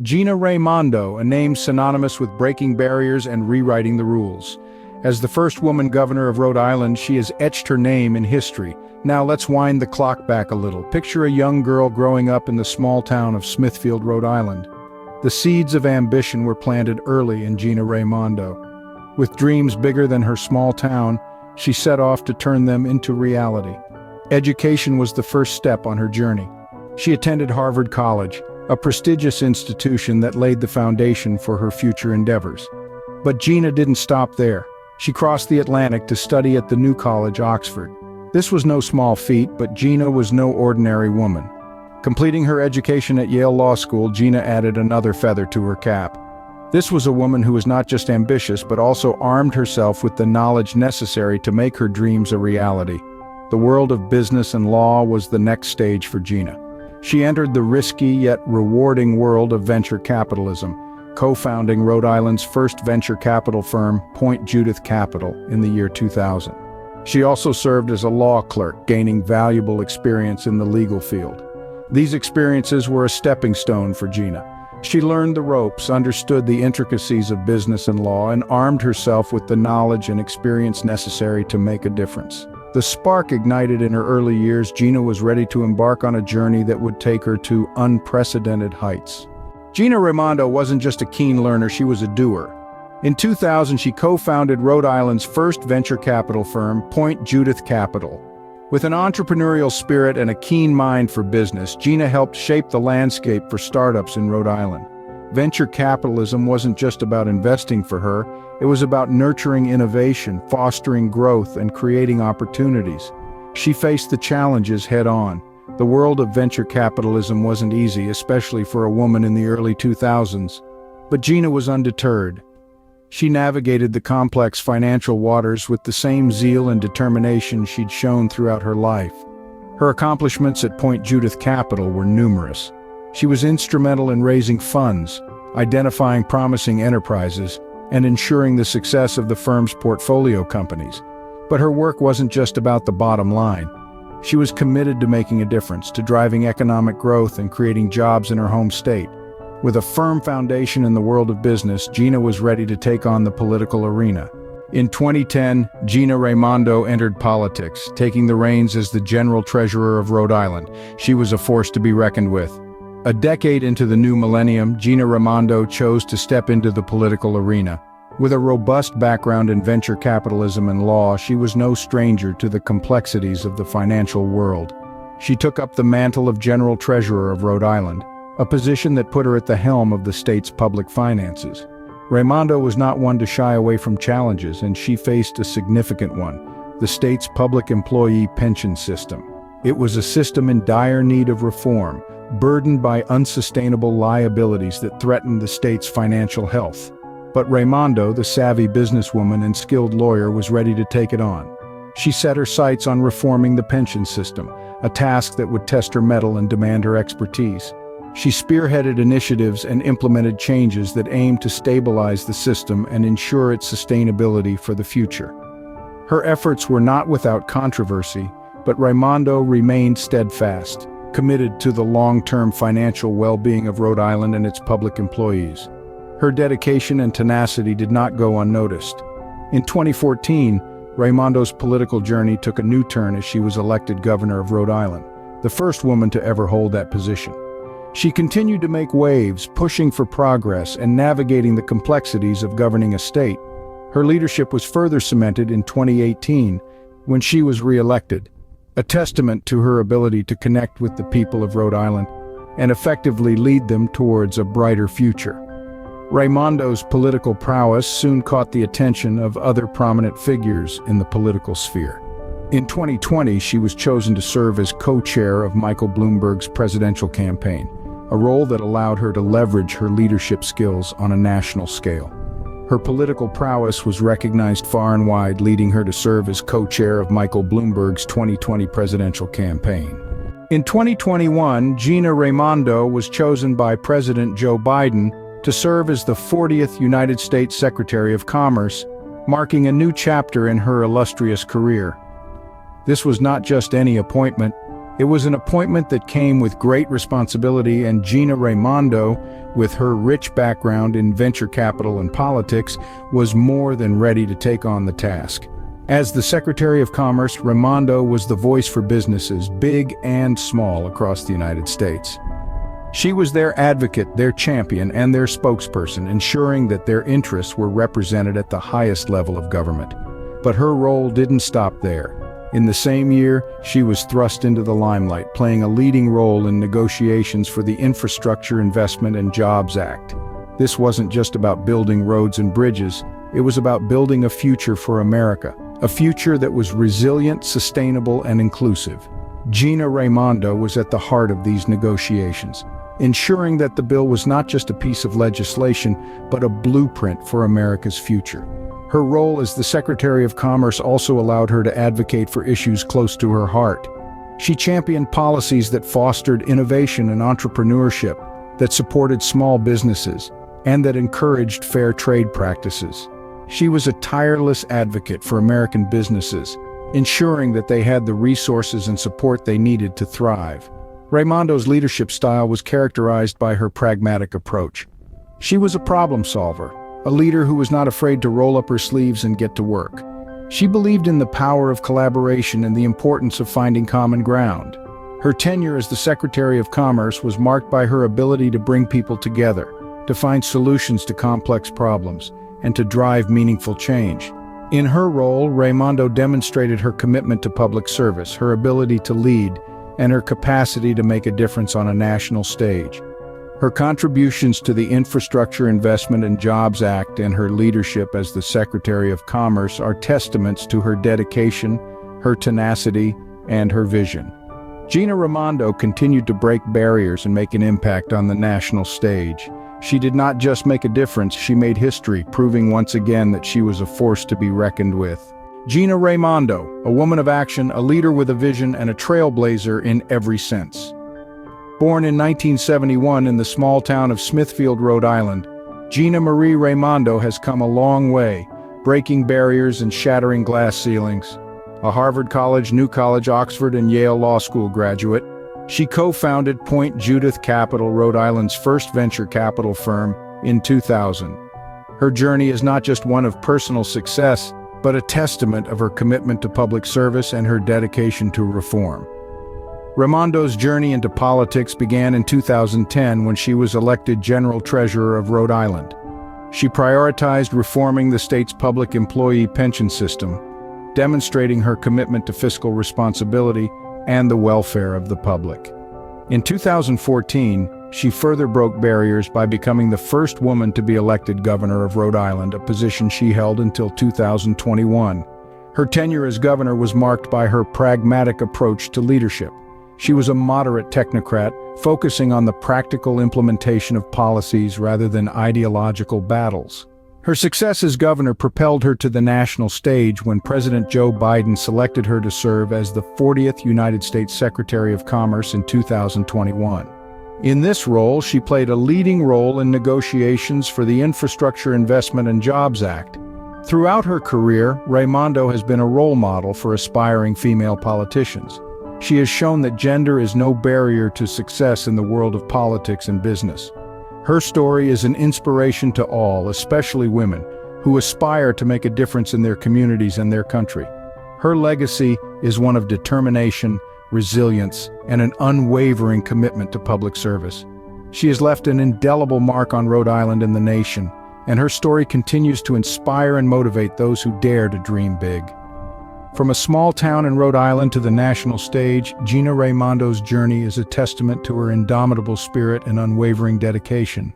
Gina Raimondo, a name synonymous with breaking barriers and rewriting the rules. As the first woman governor of Rhode Island, she has etched her name in history. Now let's wind the clock back a little. Picture a young girl growing up in the small town of Smithfield, Rhode Island. The seeds of ambition were planted early in Gina Raimondo. With dreams bigger than her small town, she set off to turn them into reality. Education was the first step on her journey. She attended Harvard College, a prestigious institution that laid the foundation for her future endeavors. But Gina didn't stop there. She crossed the Atlantic to study at the New College, Oxford. This was no small feat, but Gina was no ordinary woman. Completing her education at Yale Law School, Gina added another feather to her cap. This was a woman who was not just ambitious, but also armed herself with the knowledge necessary to make her dreams a reality. The world of business and law was the next stage for Gina. She entered the risky yet rewarding world of venture capitalism, co-founding Rhode Island's first venture capital firm, Point Judith Capital, in the year 2000. She also served as a law clerk, gaining valuable experience in the legal field. These experiences were a stepping stone for Gina. She learned the ropes, understood the intricacies of business and law, and armed herself with the knowledge and experience necessary to make a difference. The spark ignited in her early years, Gina was ready to embark on a journey that would take her to unprecedented heights. Gina Raimondo wasn't just a keen learner, she was a doer. In 2000, she co-founded Rhode Island's first venture capital firm, Point Judith Capital. With an entrepreneurial spirit and a keen mind for business, Gina helped shape the landscape for startups in Rhode Island. Venture capitalism wasn't just about investing for her, it was about nurturing innovation, fostering growth, and creating opportunities. She faced the challenges head-on. The world of venture capitalism wasn't easy, especially for a woman in the early 2000s. But Gina was undeterred. She navigated the complex financial waters with the same zeal and determination she'd shown throughout her life. Her accomplishments at Point Judith Capital were numerous. She was instrumental in raising funds, identifying promising enterprises, and ensuring the success of the firm's portfolio companies. But her work wasn't just about the bottom line. She was committed to making a difference, to driving economic growth and creating jobs in her home state. With a firm foundation in the world of business, Gina was ready to take on the political arena. In 2010, Gina Raimondo entered politics, taking the reins as the general treasurer of Rhode Island. She was a force to be reckoned with. A decade into the new millennium, Gina Raimondo chose to step into the political arena. With a robust background in venture capitalism and law, she was no stranger to the complexities of the financial world. She took up the mantle of General Treasurer of Rhode Island, a position that put her at the helm of the state's public finances. Raimondo was not one to shy away from challenges, and she faced a significant one: the state's public employee pension system. It was a system in dire need of reform, burdened by unsustainable liabilities that threatened the state's financial health. But Raimondo, the savvy businesswoman and skilled lawyer, was ready to take it on. She set her sights on reforming the pension system, a task that would test her mettle and demand her expertise. She spearheaded initiatives and implemented changes that aimed to stabilize the system and ensure its sustainability for the future. Her efforts were not without controversy, but Raimondo remained steadfast, committed to the long-term financial well-being of Rhode Island and its public employees. Her dedication and tenacity did not go unnoticed. In 2014, Raimondo's political journey took a new turn as she was elected governor of Rhode Island, the first woman to ever hold that position. She continued to make waves, pushing for progress and navigating the complexities of governing a state. Her leadership was further cemented in 2018 when she was re-elected, a testament to her ability to connect with the people of Rhode Island and effectively lead them towards a brighter future. Raimondo's political prowess soon caught the attention of other prominent figures in the political sphere. In 2020, she was chosen to serve as co-chair of Michael Bloomberg's presidential campaign, a role that allowed her to leverage her leadership skills on a national scale. Her political prowess was recognized far and wide, leading her to serve as co-chair of Michael Bloomberg's 2020 presidential campaign. In 2021, Gina Raimondo was chosen by President Joe Biden to serve as the 40th United States Secretary of Commerce, marking a new chapter in her illustrious career. This was not just any appointment, It was an appointment that came with great responsibility, and Gina Raimondo, with her rich background in venture capital and politics, was more than ready to take on the task. As the Secretary of Commerce, Raimondo was the voice for businesses, big and small, across the United States. She was their advocate, their champion, and their spokesperson, ensuring that their interests were represented at the highest level of government. But her role didn't stop there. In the same year, she was thrust into the limelight, playing a leading role in negotiations for the Infrastructure Investment and Jobs Act. This wasn't just about building roads and bridges, it was about building a future for America, a future that was resilient, sustainable, and inclusive. Gina Raimondo was at the heart of these negotiations, ensuring that the bill was not just a piece of legislation, but a blueprint for America's future. Her role as the Secretary of Commerce also allowed her to advocate for issues close to her heart. She championed policies that fostered innovation and entrepreneurship, that supported small businesses, and that encouraged fair trade practices. She was a tireless advocate for American businesses, ensuring that they had the resources and support they needed to thrive. Raimondo's leadership style was characterized by her pragmatic approach. She was a problem solver, a leader who was not afraid to roll up her sleeves and get to work. She believed in the power of collaboration and the importance of finding common ground. Her tenure as the Secretary of Commerce was marked by her ability to bring people together, to find solutions to complex problems, and to drive meaningful change. In her role, Raimondo demonstrated her commitment to public service, her ability to lead, and her capacity to make a difference on a national stage. Her contributions to the Infrastructure Investment and Jobs Act and her leadership as the Secretary of Commerce are testaments to her dedication, her tenacity, and her vision. Gina Raimondo continued to break barriers and make an impact on the national stage. She did not just make a difference, she made history, proving once again that she was a force to be reckoned with. Gina Raimondo, a woman of action, a leader with a vision, and a trailblazer in every sense. Born in 1971 in the small town of Smithfield, Rhode Island, Gina Marie Raimondo has come a long way, breaking barriers and shattering glass ceilings. A Harvard College, New College, Oxford, and Yale Law School graduate, she co-founded Point Judith Capital, Rhode Island's first venture capital firm, in 2000. Her journey is not just one of personal success, but a testament of her commitment to public service and her dedication to reform. Raimondo's journey into politics began in 2010 when she was elected General Treasurer of Rhode Island. She prioritized reforming the state's public employee pension system, demonstrating her commitment to fiscal responsibility and the welfare of the public. In 2014, she further broke barriers by becoming the first woman to be elected governor of Rhode Island, a position she held until 2021. Her tenure as governor was marked by her pragmatic approach to leadership. She was a moderate technocrat, focusing on the practical implementation of policies rather than ideological battles. Her success as governor propelled her to the national stage when President Joe Biden selected her to serve as the 40th United States Secretary of Commerce in 2021. In this role, she played a leading role in negotiations for the Infrastructure Investment and Jobs Act. Throughout her career, Raimondo has been a role model for aspiring female politicians. She has shown that gender is no barrier to success in the world of politics and business. Her story is an inspiration to all, especially women, who aspire to make a difference in their communities and their country. Her legacy is one of determination, resilience, and an unwavering commitment to public service. She has left an indelible mark on Rhode Island and the nation, and her story continues to inspire and motivate those who dare to dream big. From a small town in Rhode Island to the national stage, Gina Raimondo's journey is a testament to her indomitable spirit and unwavering dedication.